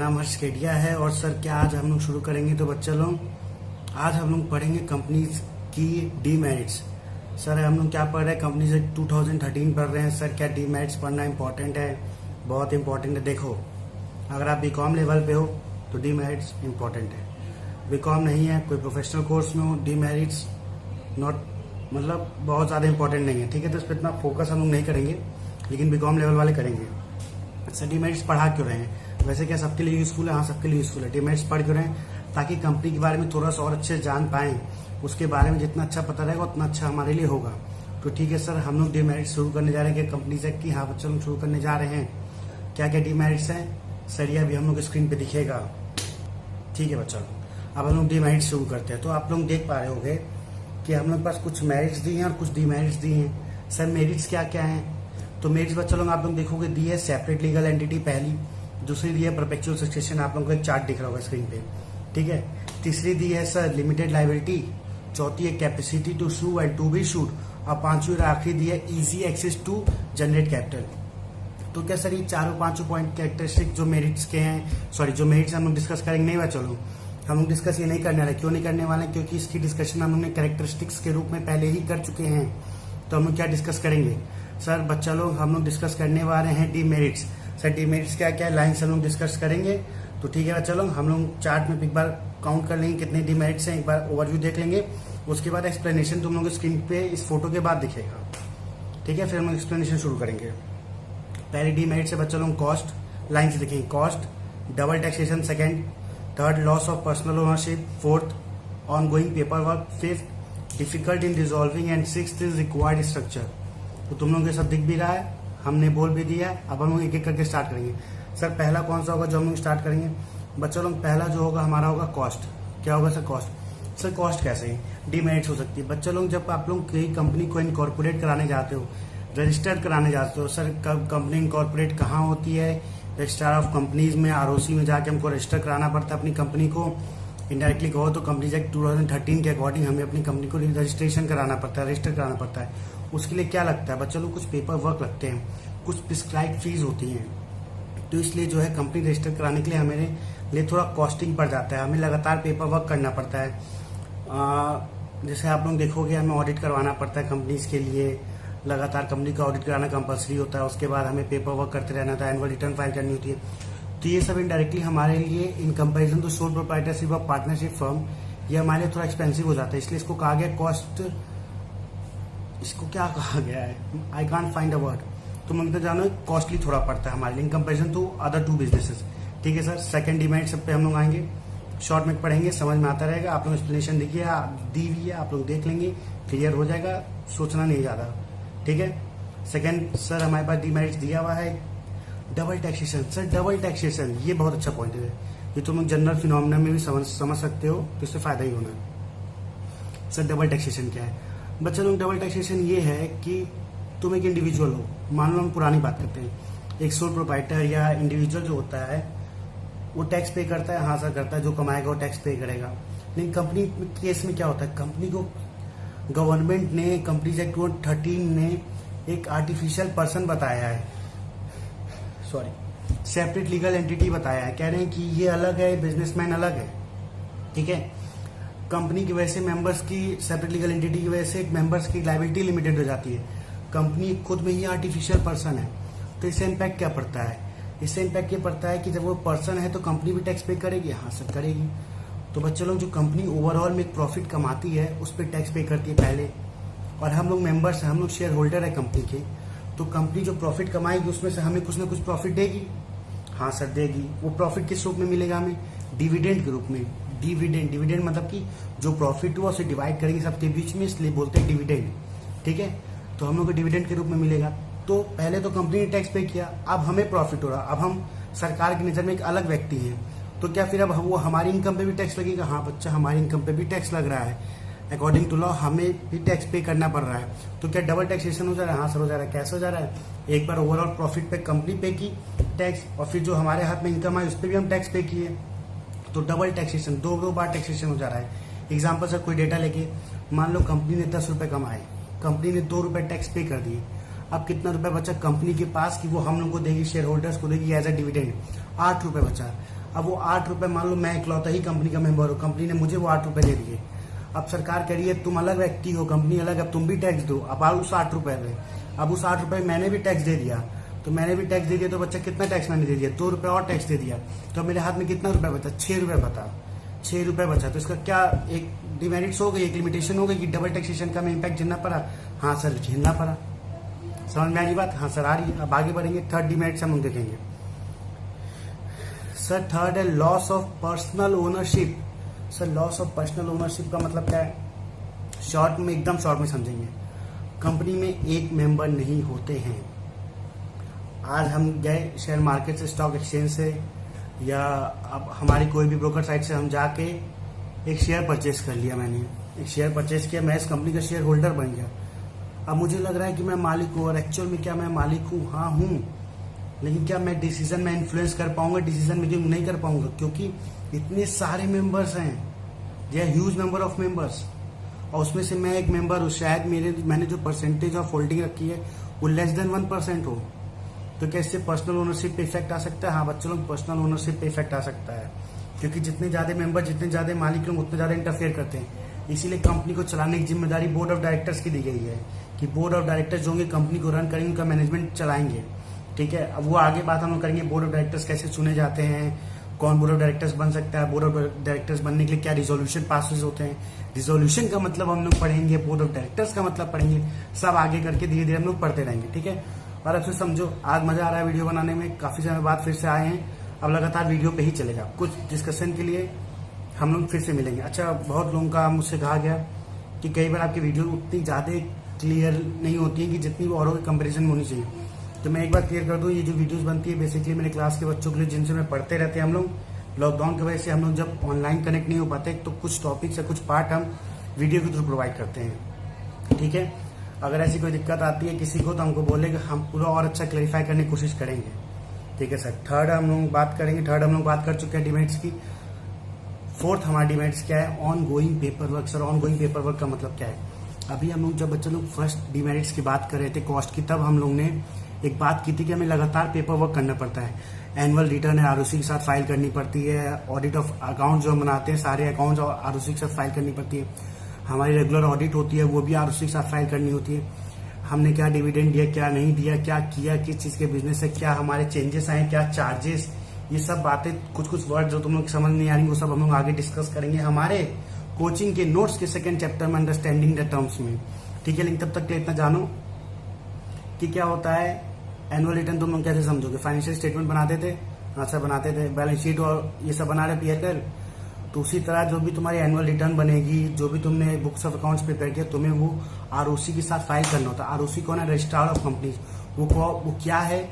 नाम हर्ष केडिया है। और सर क्या आज हम लोग शुरू करेंगे तो बच्चे लोग आज हम लोग पढ़ेंगे कंपनीज की डीमेरिट्स। सर हम लोग क्या पढ़ रहे हैं, कंपनी से 2013 पढ़ रहे हैं। सर क्या डीमेरिट्स पढ़ना इंपॉर्टेंट है? बहुत इंपॉर्टेंट है। देखो, अगर आप बीकॉम लेवल पे हो तो डीमेरिट्स इंपॉर्टेंट है। बीकॉम नहीं है, कोई प्रोफेशनल कोर्स में हो, डीमेरिट्स नॉट मतलब बहुत ज़्यादा इंपॉर्टेंट नहीं है। ठीक है, तो इस पर इतना फोकस हम लोग नहीं करेंगे, लेकिन बीकॉम लेवल वाले करेंगे। सर डीमेरिट्स पढ़ा क्यों रहे हैं? वैसे क्या सबके लिए यूजफुल है? हाँ, सबके लिए यूजफुल है। डीमेरिट्स पढ़ क्यों रहे हैं? ताकि कंपनी के बारे में थोड़ा सा और अच्छे जान पाएं, उसके बारे में जितना अच्छा पता रहेगा उतना अच्छा हमारे लिए होगा। तो ठीक है सर, हम लोग डीमेरिट्स शुरू करने जा रहे हैं कंपनी से कि हाँ बच्चों, हम शुरू करने जा रहे हैं। क्या क्या डीमेरिट्स हैं सर, ये अभी हम लोग स्क्रीन पे दिखेगा। ठीक है बच्चों, अब हम लोग डीमेरिट्स शुरू करते हैं। तो आप लोग देख पा रहे होंगे कि हम लोग के पास कुछ मेरिट्स दी हैं और कुछ डीमेरिट्स दी हैं। सर मेरिट्स क्या क्या हैं? तो मेरिट्स बच्चों लोग आप लोग देखोगे दी है सेपरेट लीगल एंटिटी पहली, दूसरी दी है परपेचुअल सक्सेशन, आप लोगों को एक चार्ट दिख रहा होगा स्क्रीन पे। ठीक है, तीसरी दी है सर लिमिटेड लायबिलिटी, चौथी है capacity to sue and to be sued, और पांचवी और आखिरी दी है easy access to generate capital. तो क्या सर ये चारों पांचों पॉइंट कैरेक्टरिस्टिक जो मेरिट्स के हैं, सॉरी जो मेरिट्स हम लोग डिस्कस करेंगे नहीं बच्चों लोग, हम लोग डिस्कस ये नहीं करने वाले। क्यों नहीं करने वाले? क्योंकि इसकी डिस्कशन हम लोग ने कैरेक्टरिस्टिक्स के रूप में पहले ही कर चुके हैं। तो हम लोग क्या डिस्कस करेंगे सर बच्चा लोग, हम लोग डिस्कस करने वाले हैं डीमेरिट्स। सर डीमेरिट्स क्या क्या लाइन से हम लोग डिस्कस करेंगे। तो ठीक है बच्चा लोग, हम लोग चार्ट में एक बार काउंट कर लेंगे कितने डीमेरिट्स हैं, एक बार ओवरव्यू देख लेंगे। उसके बाद एक्सप्लेनेशन तुम लोग स्क्रीन पे इस फोटो के बाद दिखेगा। ठीक है, फिर हम लोग एक्सप्लेनेशन शुरू करेंगे। पहले डीमेरिट्स है बच्चा लोग कॉस्ट, लाइन से देखेंगे cost, double taxation second, third loss of personal ownership, fourth on going paper work, fifth difficult in resolving and sixth is required structure. तो तुम लोगों के सब दिख भी रहा है, हमने बोल भी दिया है। अब हम लोग एक एक करके स्टार्ट करेंगे। सर पहला कौन सा होगा जो हम लोग स्टार्ट करेंगे बच्चों लोग? पहला जो होगा हमारा होगा कॉस्ट। क्या होगा सर? कॉस्ट। सर कॉस्ट कैसे है डीमेरिट्स हो सकती है बच्चों लोग? जब आप लोग कई कंपनी को इनकॉर्पोरेट कराने जाते हो, रजिस्टर्ड कराने जाते हो, सर कंपनी इनकॉर्पोरेट कहाँ होती है? रजिस्ट्रार ऑफ कंपनीज में, आरओसी में जाके हमको रजिस्टर कराना पड़ता है अपनी कंपनी को। इनडायरेक्टली कहो तो कंपनीज एक्ट 2013 के अकॉर्डिंग हमें अपनी कंपनी को रजिस्ट्रेशन कराना पड़ता है, रजिस्टर कराना पड़ता है। उसके लिए क्या लगता है बच्चों लोग? कुछ पेपर वर्क लगते हैं, कुछ प्रिस्क्राइब फीस होती हैं। तो इसलिए जो है कंपनी रजिस्टर कराने के लिए हमारे लिए थोड़ा कॉस्टिंग पड़ जाता है, हमें लगातार पेपर वर्क करना पड़ता है। जैसे आप लोग देखोगे हमें ऑडिट करवाना पड़ता है कंपनीज के लिए, लगातार कंपनी का ऑडिट कराना कंपलसरी होता है। उसके बाद हमें पेपर वर्क करते रहना था, एनुअल रिटर्न फाइल करनी होती है। तो ये सब इनडायरेक्टली हमारे लिए in comparison to sole proprietorship और पार्टनरशिप फर्म ये हमारे लिए थोड़ा एक्सपेंसिव हो जाता है। इसलिए इसको कहा गया कॉस्ट, इसको क्या कहा गया है, I can't find a word. तो मैं तो जानो कॉस्टली थोड़ा पड़ता है हमारे लिए in comparison to other two businesses. ठीक है सर, सेकंड डिमेरिट सब पे हम लोग आएंगे, शॉर्ट में पढ़ेंगे, समझ में आता रहेगा। आप लोग एक्सप्लेनेशन देखिए, दी हुई है, आप लोग देख लेंगे, क्लियर हो जाएगा, सोचना नहीं ज्यादा। ठीक है, सेकंड सर हमारे पास डिमेरिट्स दिया हुआ है double taxation. Sir double taxation ये बहुत अच्छा पॉइंट है, ये तुम लोग जनरल फिनोमिना में भी समझ सकते हो, तो इससे फायदा ही होना है। सर डबल टैक्सेशन क्या है बच्चा लोग? डबल टैक्सेशन ये है कि तुम एक इंडिविजुअल हो, मान लो हम पुरानी बात करते हैं, एक सोल प्रोप्राइटर या इंडिविजुअल जो होता है वो टैक्स पे करता है। हाँ सर करता है, जो कमाएगा वो टैक्स पे करेगा। लेकिन कंपनी केस में क्या होता है, कंपनी को गवर्नमेंट ने कंपनीज एक्ट 2013 ने एक आर्टिफिशियल पर्सन बताया है, सॉरी सेपरेट लीगल एंटिटी बताया है। कह रहे हैं कि ये अलग है, बिजनेसमैन अलग है। ठीक है, कंपनी की वजह से मेंबर्स की, सेपरेट लीगल एंटिटी की वजह से मेंबर्स की लायबिलिटी लिमिटेड हो जाती है। कंपनी खुद में ही आर्टिफिशियल पर्सन है, तो इससे इम्पैक्ट क्या पड़ता है? इससे इम्पैक्ट ये पड़ता है कि जब वो पर्सन है तो कंपनी भी टैक्स पे करेगी। हाँ सर करेगी। तो बच्चे लोग जो कंपनी ओवरऑल में एक प्रॉफिट कमाती है उस पर टैक्स पे करती है पहले, और हम लोग मेंबर्स हैं, हम लोग शेयर होल्डर है कंपनी के। तो कंपनी जो प्रॉफिट कमाएगी उसमें से हमें कुछ ना कुछ प्रॉफिट देगी। हाँ सर देगी। वो प्रॉफिट किस रूप में मिलेगा हमें? डिविडेंड के रूप में। डिविडेंड मतलब कि जो प्रॉफिट हुआ उसे डिवाइड करेंगे सबके बीच में, इसलिए बोलते हैं डिविडेंड। ठीक है, तो हम लोग को डिविडेंड के रूप में मिलेगा। तो पहले तो कंपनी ने टैक्स पे किया, अब हमें प्रॉफिट हो रहा, अब हम सरकार की नजर में एक अलग व्यक्ति हैं। तो क्या फिर अब वो हमारी इनकम पे भी टैक्स लगेगा? हाँ बच्चा, हमारी इनकम पे भी टैक्स लग रहा है, अकॉर्डिंग टू लॉ हमें भी टैक्स पे करना पड़ रहा है। तो क्या डबल टैक्सेशन हो जा रहा है? हाँ सर हो जा रहा है। कैसे हो जा रहा है? एक बार ओवरऑल प्रॉफिट पे कंपनी पे की टैक्स, और फिर जो हमारे हाथ में इनकम आई उस पर भी हम टैक्स पे किए। तो डबल टैक्सेशन, दो बार टैक्सेशन हो जा रहा है। एग्जाम्पल सर कोई डेटा लेके, मान लो कंपनी ने 10 रुपए कमाए, कंपनी ने 2 रुपए टैक्स पे कर दिए। अब कितना रुपए बचा कंपनी के पास कि वो हम लोग को देगी, शेयर होल्डर्स को देगी एज अ डिविडेंड? 8 रुपए बचा। अब वो 8 रुपए, मान लो मैं इकलौता ही कंपनी का मेंबर हूँ, कंपनी ने मुझे वो 8 रुपए दे दिए। अब सरकार कह रही है तुम अलग व्यक्ति हो, कंपनी अलग, अब तुम भी टैक्स दो। अब आओ उस 8 रुपए पे, अब उस 8 रुपए मैंने भी टैक्स दे दिया, तो मैंने भी टैक्स दे दिया, तो बच्चा कितना टैक्स मैंने दे दिया, 2 रुपए और टैक्स दे दिया, तो मेरे हाथ में कितना रुपए बचा, 6 रुपए बता, 6 रुपए बचा। तो इसका क्या एक डिमेरिट्स हो गई, एक लिमिटेशन हो गई कि डबल टैक्सेशन का इम्पैक्ट झेलना पड़ा। हाँ सर झेलना पड़ा, समझ में आ रही बात? हाँ सर आ रही है। अब आगे बढ़ेंगे, थर्ड डिमेरिट्स हम लोग देखेंगे। सर थर्ड है loss of personal ownership. Sir loss of personal ownership का मतलब क्या है, शॉर्ट में, एकदम शॉर्ट में समझेंगे। कंपनी में एक मेंबर नहीं होते हैं। आज हम गए शेयर मार्केट से, स्टॉक एक्सचेंज से, या अब हमारी कोई भी ब्रोकर साइट से हम जाके एक शेयर परचेज कर लिया, मैंने एक शेयर परचेज किया, मैं इस कंपनी का शेयर होल्डर बन गया। अब मुझे लग रहा है कि मैं मालिक हूँ, और एक्चुअल में क्या मैं मालिक हूँ? हाँ हूँ, लेकिन क्या मैं डिसीजन में इन्फ्लुएंस कर पाऊंगा? डिसीजन मेकिंग नहीं कर पाऊंगा, क्योंकि इतने सारे मेंबर्स हैं, they are huge number of members, और उसमें से मैं एक मेंबर हूँ। शायद मैंने जो परसेंटेज ऑफ होल्डिंग रखी है वो लेस देन 1% हो, तो क्या इससे पर्सनल ओनरशिप पे इफेक्ट आ सकता है? हाँ बच्चों लोग, पर्सनल ओनरशिप पे इफेक्ट आ सकता है, क्योंकि जितने ज्यादा मेंबर, जितने ज्यादा मालिक लोग, उतने ज्यादा इंटरफेयर करते हैं। इसीलिए कंपनी को चलाने की जिम्मेदारी बोर्ड ऑफ डायरेक्टर्स की दी गई है, कि बोर्ड ऑफ डायरेक्टर्स जो होंगे कंपनी को रन करेंगे, उनका मैनेजमेंट चलाएंगे। ठीक है, अब वो आगे बात हम लोग करेंगे, बोर्ड ऑफ डायरेक्टर्स कैसे चुने जाते हैं, कौन बोर्ड ऑफ डायरेक्टर्स बन सकता है, बोर्ड ऑफ डायरेक्टर्स बनने के लिए क्या रिजोल्यूशन पास होते हैं, रिजोल्यूशन का मतलब हम लोग पढ़ेंगे, बोर्ड ऑफ डायरेक्टर्स का मतलब पढ़ेंगे, सब आगे करके धीरे धीरे हम लोग पढ़ते रहेंगे। ठीक है, और अब से समझो, आज मजा आ रहा है वीडियो बनाने में, काफी समय बाद फिर से आए हैं, अब लगातार वीडियो पे ही चलेगा। कुछ डिस्कशन के लिए हम लोग फिर से मिलेंगे। अच्छा, बहुत लोगों का मुझसे कहा गया कि कई बार आपकी वीडियो उतनी ज्यादा क्लियर नहीं होती है कि जितनी औरों के कंपेरिजन में होनी चाहिए। तो मैं एक बार क्लियर कर दूं, ये जो वीडियोस बनती है बेसिकली मेरे क्लास के बच्चों के लिए, जिनसे मैं पढ़ते रहते हैं हम लोग। लॉकडाउन की वजह से हम लोग जब ऑनलाइन कनेक्ट नहीं हो पाते, तो कुछ टॉपिक्स या कुछ पार्ट हम वीडियो के थ्रू प्रोवाइड करते हैं। ठीक है, अगर ऐसी कोई दिक्कत आती है किसी को, तो हमको बोलेगा, हम पूरा और अच्छा क्लैरिफाई करने की कोशिश करेंगे। ठीक है सर, थर्ड हम लोग बात करेंगे। थर्ड हम लोग बात कर चुके हैं डिमेरिट्स की। फोर्थ हमारा डिमेरिट्स क्या है, on going paper work. Sir on going paper work का मतलब क्या है? अभी हम लोग जब बच्चे लोग फर्स्ट डिमेरिट्स की बात कर रहे थे कॉस्ट की, तब हम लोग ने एक बात की थी कि हमें लगातार पेपर वर्क करना पड़ता है। एनुअल रिटर्न है आरओसी के साथ फाइल करनी पड़ती है, ऑडिट ऑफ अकाउंट जो हम बनाते हैं सारे अकाउंट आरओसी के साथ फाइल करनी पड़ती है, हमारी रेगुलर ऑडिट होती है वो भी आरओसी के साथ फाइल करनी होती है। हमने क्या डिविडेंड दिया, क्या नहीं दिया, क्या किया, किस चीज के बिजनेस से, क्या हमारे चेंजेस आए, क्या चार्जेस, ये सब बातें, कुछ कुछ वर्ड जो तुम लोग समझ नहीं आ रही वो सब हम लोग आगे डिस्कस करेंगे हमारे कोचिंग के नोट्स के सेकंड चैप्टर में, अंडरस्टैंडिंग द टर्म्स में। ठीक है, लेकिन तब तक के इतना जानो कि क्या होता है एनुअल रिटर्न। तुम लोग कैसे समझोगे? फाइनेंशियल स्टेटमेंट बनाते थे, अच्छा बनाते थे, बैलेंस शीट और ये सब बना रहे पीएल। तो उसी तरह जो भी तुम्हारी एनुअल रिटर्न बनेगी, जो भी तुमने बुक्स ऑफ अकाउंट्स प्रिपेयर किया, तुम्हें वो आरओसी के साथ फाइल करना होता है। आरओसी कौन है? Registrar of companies. वो क्या है?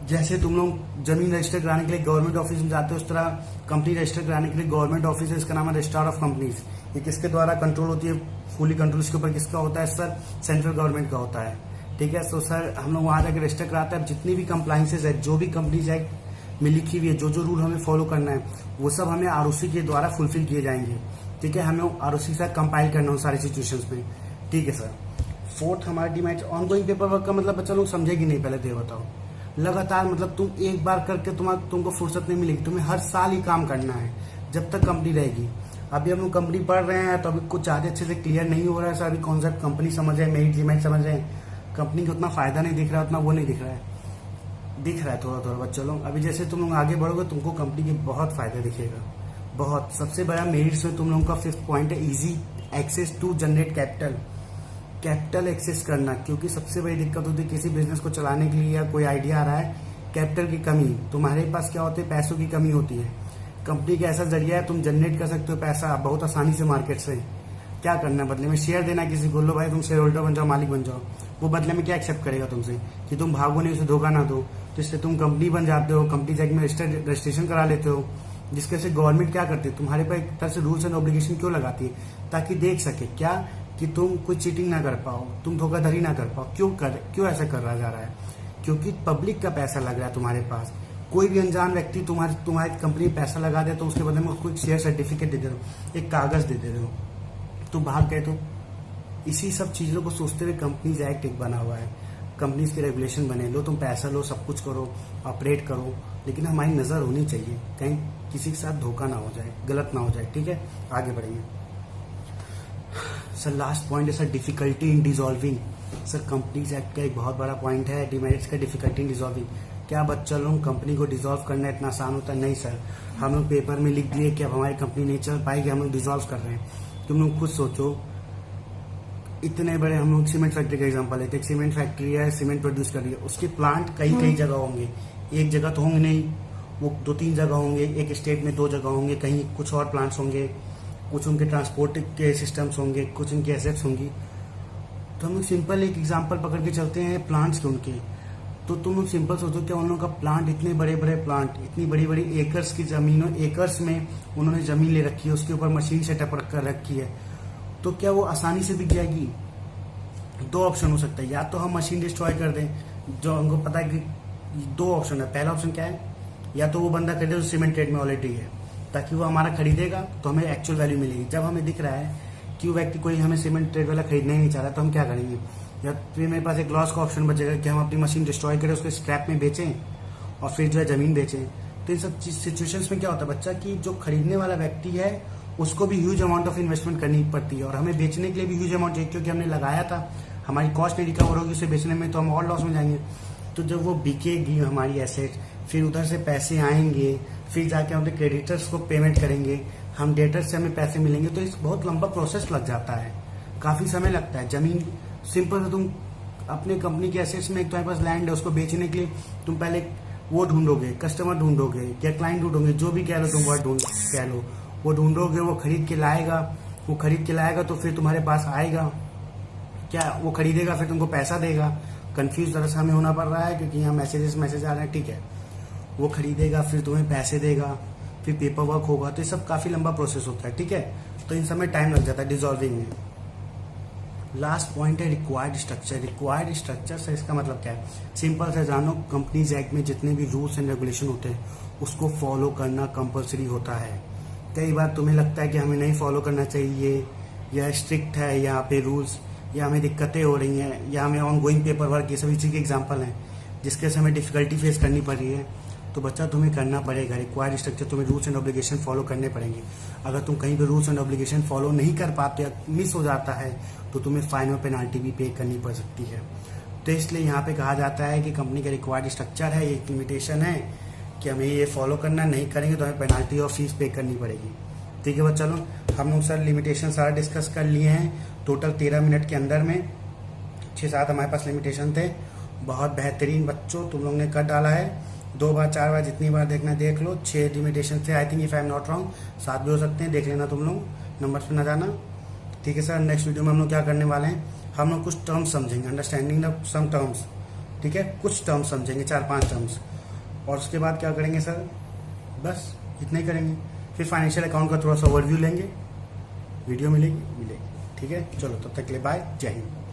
जैसे तुम लोग जमीन रजिस्टर कराने के लिए गवर्नमेंट ऑफिस में जाते हो, उस तरह कंपनी रजिस्टर कराने के लिए गवर्नमेंट ऑफिस है, इसका नाम है रजिस्ट्रार ऑफ कंपनीज। ये किसके द्वारा कंट्रोल होती है? फुली कंट्रोल इसके ऊपर किसका होता है सर? सेंट्रल गवर्नमेंट का होता है। ठीक है, तो सर हम लोग वहां जाकर रजिस्टर कराते हैं। जितनी भी कंप्लाइंसेज है, जो भी कंपनीज एक्ट में लिखी हुई है, जो जो रूल हमें फॉलो करना है, वो सब हमें आरओसी के द्वारा फुलफिल किए जाएंगे। ठीक है, हमें आरओसी के साथ कंपाइल करना हो सारी सिचुएशंस में। ठीक है सर। फोर्थ हमारा demerit on going paper work का मतलब बच्चा लोग समझेगी नहीं, पहले तो ये बताओ। लगातार मतलब तुम एक बार करके तुमको फुर्सत नहीं मिलेगी, तुम्हें हर साल ही काम करना है जब तक कंपनी रहेगी। अभी हम लोग कंपनी पढ़ रहे हैं तो अभी कुछ ज्यादा अच्छे से क्लियर नहीं हो रहा है सर। अभी कॉन्सेप्ट कंपनी समझ रहे हैं, मेरिट डिमेरिट समझ रहे हैं, कंपनी को उतना फायदा नहीं दिख रहा है, उतना वो नहीं दिख रहा है थोड़ा थोड़ा बच्चों लोग। अभी जैसे तुम लोग आगे बढ़ोगे तुमको कंपनी के बहुत फायदा दिखेगा, बहुत। सबसे बड़ा मेरिट्स में तुम लोगों का फिफ्थ पॉइंट है easy access to generate capital access करना। क्योंकि सबसे बड़ी दिक्कत होती है किसी बिजनेस को चलाने के लिए, या कोई आइडिया आ रहा है, कैपिटल की कमी। तुम्हारे पास क्या होती है? पैसों की कमी होती है। कंपनी का ऐसा जरिया है, तुम जनरेट कर सकते हो पैसा बहुत आसानी से मार्केट से। क्या करना है बदले में? शेयर देना किसी को, लो भाई तुम शेयर होल्डर बन जाओ, मालिक बन जाओ। वो बदले में क्या एक्सेप्ट करेगा तुमसे? कि तुम भागो नहीं, उसे धोखा ना दो, तो इससे तुम कंपनी बन जाते हो, कंपनी एक्ट में रजिस्ट्रेशन करा लेते हो, जिसके से गवर्नमेंट क्या करती है, तुम्हारे पर एक तरह से रूल्स एंड ऑब्लिगेशन क्यों लगाती है? ताकि देख सके क्या कि तुम कुछ चीटिंग ना कर पाओ, तुम धोखाधड़ी ना कर पाओ। क्यों ऐसा कर रहा जा रहा है? क्योंकि पब्लिक का पैसा लग रहा है तुम्हारे पास। कोई भी अनजान व्यक्ति तुम्हारी कंपनी में पैसा लगा दे तो उसके बदले में उसको एक शेयर सर्टिफिकेट दे दे दो, एक कागज दे दो, तुम भाग गए। तो इसी सब चीजों को सोचते हुए कंपनीज एक्ट एक बना हुआ है। कंपनीज के रेगुलेशन बने, लो तुम पैसा लो, सब कुछ करो, ऑपरेट करो, लेकिन हमारी नज़र होनी चाहिए कहीं किसी के साथ धोखा ना हो जाए, गलत ना हो जाए। ठीक है, आगे बढ़ेंगे सर। लास्ट पॉइंट है sir difficulty in dissolving. Sir companies act का एक बहुत बड़ा पॉइंट है डीमेरिट्स का, डिफिकल्टी इन डिजॉल्विंग। क्या बच्चा लोग कंपनी को डिजॉल्व करना इतना आसान होता है? नहीं सर, हम लोग पेपर में लिख दिए कि अब हमारी कंपनी नहीं चल पाएगी, हम लोग डिजॉल्व कर रहे हैं। तुम लोग खुद सोचो, इतने बड़े हम लोग सीमेंट फैक्ट्री का एग्जांपल लेते हैं, सीमेंट फैक्ट्री है, सीमेंट प्रोड्यूस कर रही है, उसके प्लांट कई कई जगह होंगे, एक जगह तो होंगे नहीं, वो 2-3 जगह होंगे, एक स्टेट में 2 जगह होंगे, कहीं कुछ और प्लांट्स होंगे, कुछ उनके ट्रांसपोर्ट के सिस्टम्स होंगे, कुछ उनकी एसेट्स होंगी। तो हम लोग सिंपल एक एग्जाम्पल पकड़ के चलते हैं प्लांट्स के उनके। तो तुम लोग सिंपल सोचो, क्या उन लोगों का प्लांट, इतने बड़े बड़े प्लांट, इतनी बड़ी बड़ी एकर्स की जमीनों, एकर्स में उन्होंने जमीन ले रखी है, उसके ऊपर मशीन सेटअप कर रखी है, तो क्या वो आसानी से बिक जाएगी? 2 ऑप्शन हो सकता है, या तो हम मशीन डिस्ट्रॉय कर दें, जो हमको पता है कि 2 ऑप्शन है। पहला ऑप्शन क्या है, या तो वो बंदा खरीदे जो सीमेंट ट्रेड में ऑलरेडी है, ताकि वो हमारा खरीदेगा तो हमें एक्चुअल वैल्यू मिलेगी। जब हमें दिख रहा है कि वो व्यक्ति कोई हमें सीमेंट ट्रेड वाला खरीदना ही नहीं चाह रहा, तो हम क्या करेंगे? या फिर मेरे पास एक लॉस का ऑप्शन बचेगा कि हम अपनी मशीन डिस्ट्रॉय करें, उसको स्क्रैप में बेचें और फिर जो है जमीन बेचें। तो इन सब सिचुएशंस में क्या होता है बच्चा, कि जो खरीदने वाला व्यक्ति है उसको भी ह्यूज अमाउंट ऑफ इन्वेस्टमेंट करनी पड़ती है, और हमें बेचने के लिए भी ह्यूज अमाउंट चाहिए, क्योंकि हमने लगाया था, हमारी कॉस्ट नहीं रिकवर होगी उसे बेचने में, तो हम और लॉस में जाएंगे। तो जब वो बिकेगी हमारी एसेट, फिर उधर से पैसे आएंगे, फिर जाके हम अपने क्रेडिटर्स को पेमेंट करेंगे, हम डेटर्स से हमें पैसे मिलेंगे, तो इस बहुत लंबा प्रोसेस लग जाता है, काफी समय लगता है। जमीन सिंपल, तुम अपने कंपनी के एसेट्स में एक तुम्हारे पास लैंड है, उसको बेचने के लिए तुम पहले वो ढूंढोगे, कस्टमर ढूंढोगे या क्लाइंट ढूंढोगे, जो भी कह लो तुम वर्ड कह लो, वो ढूंढोगे, वो खरीद के लाएगा, तो फिर तुम्हारे पास आएगा, क्या वो खरीदेगा, फिर तुमको पैसा देगा। कंफ्यूज तरह से हमें होना पड़ रहा है क्योंकि यहाँ मैसेज आ रहे हैं, ठीक है। वो खरीदेगा, फिर तुम्हें पैसे देगा, फिर पेपर वर्क होगा, तो ये सब काफी लंबा प्रोसेस होता है, ठीक है। तो इन सब में टाइम लग जाता है डिजॉल्विंग में। लास्ट पॉइंट है रिक्वायर्ड स्ट्रक्चर। रिक्वायर्ड स्ट्रक्चर से इसका मतलब क्या है? सिंपल से जानो, कंपनीज एक्ट में जितने भी रूल्स एंड रेगुलेशन होते हैं उसको फॉलो करना कंपलसरी होता है। कई बार तुम्हें लगता है कि हमें नहीं फॉलो करना चाहिए, या स्ट्रिक्ट है यहाँ पे रूल्स, या हमें दिक्कतें हो रही हैं, या हमें ऑन गोइंग पेपर वर्क, ये सब इसी के एग्जाम्पल हैं जिसके से हमें डिफिकल्टी फेस करनी पड़ रही है। तो बच्चा तुम्हें करना पड़ेगा रिक्वायर्ड स्ट्रक्चर, तुम्हें रूल्स एंड ऑब्लिगेशन फॉलो करने पड़ेंगे। अगर तुम कहीं पे रूल्स एंड ऑब्लिगेशन फॉलो नहीं कर पाते या मिस हो जाता है तो तुम्हें फाइन और पेनाल्टी भी पे करनी पड़ सकती है। तो इसलिए यहाँ पे कहा जाता है कि कंपनी का रिक्वायर्ड स्ट्रक्चर है, एक लिमिटेशन है कि हमें ये फॉलो करना, नहीं करेंगे तो हमें पेनाल्टी और फीस पे करनी पड़ेगी। ठीक है बच्चा लोग, हम लोग सर लिमिटेशन सारा डिस्कस कर लिए हैं टोटल 13 मिनट के अंदर में। 6-7 हमारे पास लिमिटेशन थे। बहुत बेहतरीन बच्चों, तुम लोग ने कर डाला है। 2 बार 4 बार जितनी बार देखना है देख लो। 6 लिमिटेशन थे, I think if I am not wrong, 7 भी हो सकते हैं, देख लेना तुम लोग, नंबर्स पे ना जाना। ठीक है सर, नेक्स्ट वीडियो में हम लोग क्या करने वाले हैं, हम लोग कुछ टर्म्स समझेंगे, अंडरस्टैंडिंग द सम टर्म्स। ठीक है, कुछ टर्म्स समझेंगे, 4-5 टर्म्स, और उसके बाद क्या करेंगे सर, बस इतना ही करेंगे। फिर फाइनेंशियल अकाउंट का थोड़ा सा ओवरव्यू लेंगे, वीडियो मिलेगी। ठीक है, चलो तब तक के लिए बाय, जय हिंद।